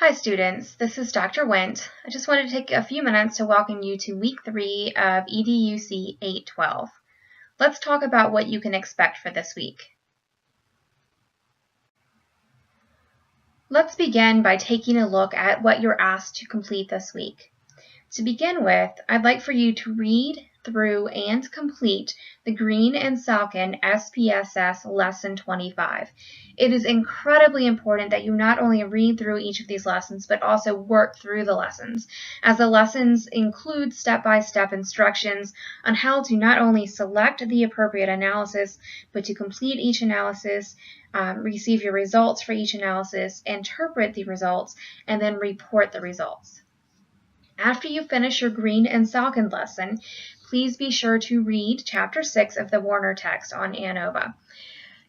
Hi students, this is Dr. Wendt. I just wanted to take a few minutes to welcome you to week 3 of EDUC 812. Let's talk about what you can expect for this week. Let's begin by taking a look at what you're asked to complete this week. To begin with, I'd like for you to read through and complete the Green and Salkin SPSS Lesson 25. It is incredibly important that you not only read through each of these lessons, but also work through the lessons, as the lessons include step-by-step instructions on how to not only select the appropriate analysis, but to complete each analysis, receive your results for each analysis, interpret the results, and then report the results. After you finish your Green and Salkin lesson, please be sure to read Chapter 6 of the Warner text on ANOVA.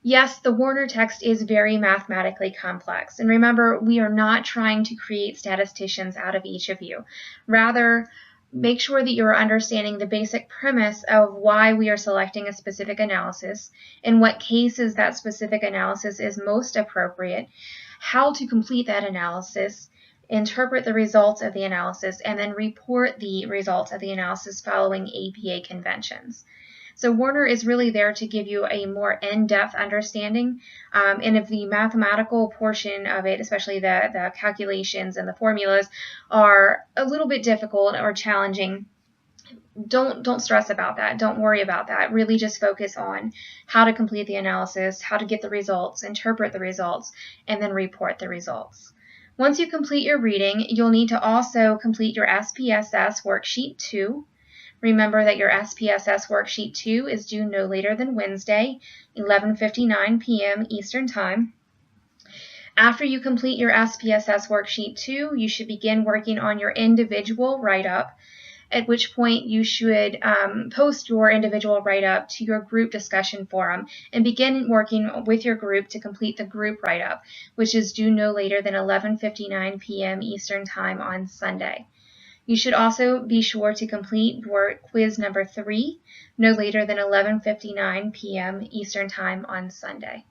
Yes, the Warner text is very mathematically complex, and remember, we are not trying to create statisticians out of each of you. Rather, make sure that you are understanding the basic premise of why we are selecting a specific analysis, in what cases that specific analysis is most appropriate, how to complete that analysis, interpret the results of the analysis, and then report the results of the analysis following APA conventions. So Warner is really there to give you a more in-depth understanding, and if the mathematical portion of it, especially the calculations and the formulas, are a little bit difficult or challenging, don't stress about that. Don't worry about that. Really just focus on how to complete the analysis, how to get the results, interpret the results, and then report the results. Once you complete your reading, you'll need to also complete your SPSS Worksheet 2. Remember that your SPSS Worksheet 2 is due no later than Wednesday, 11:59 p.m. Eastern Time. After you complete your SPSS Worksheet 2, you should begin working on your individual write-up, at which point you should post your individual write-up to your group discussion forum and begin working with your group to complete the group write-up, which is due no later than 11:59 p.m. Eastern Time on Sunday. You should also be sure to complete your quiz number 3 no later than 11:59 p.m. Eastern Time on Sunday.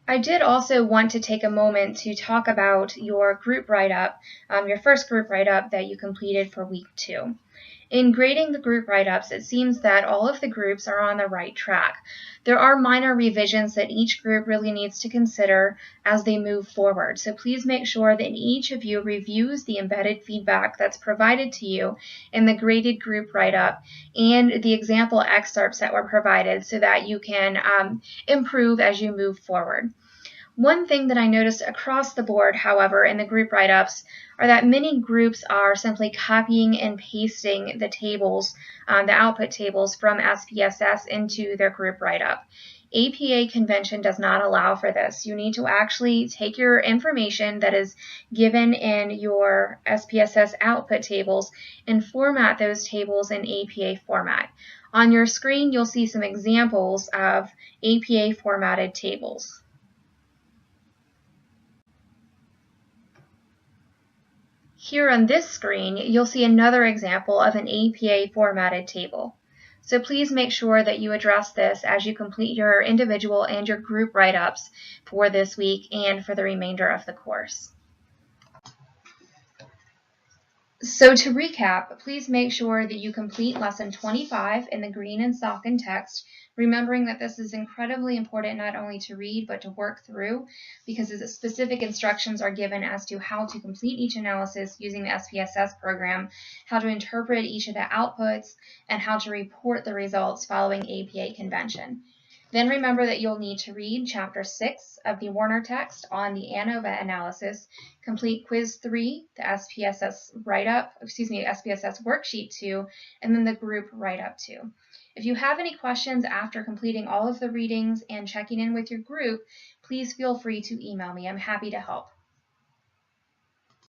I did also want to take a moment to talk about your group write-up, your first group write-up that you completed for week 2. In grading the group write-ups, it seems that all of the groups are on the right track. There are minor revisions that each group really needs to consider as they move forward, so please make sure that each of you reviews the embedded feedback that's provided to you in the graded group write-up and the example excerpts that were provided so that you can improve as you move forward. One thing that I noticed across the board, however, in the group write-ups are that many groups are simply copying and pasting the tables, the output tables from SPSS into their group write-up. APA convention does not allow for this. You need to actually take your information that is given in your SPSS output tables and format those tables in APA format. On your screen, you'll see some examples of APA formatted tables. Here on this screen, you'll see another example of an APA formatted table. So please make sure that you address this as you complete your individual and your group write-ups for this week and for the remainder of the course. So to recap, please make sure that you complete Lesson 25 in the Green and Salkin text, remembering that this is incredibly important not only to read but to work through, because specific instructions are given as to how to complete each analysis using the SPSS program, how to interpret each of the outputs, and how to report the results following APA convention. Then remember that you'll need to read Chapter 6 of the Warner text on the ANOVA analysis, complete Quiz 3, the SPSS SPSS Worksheet 2, and then the group write-up 2. If you have any questions after completing all of the readings and checking in with your group, please feel free to email me. I'm happy to help.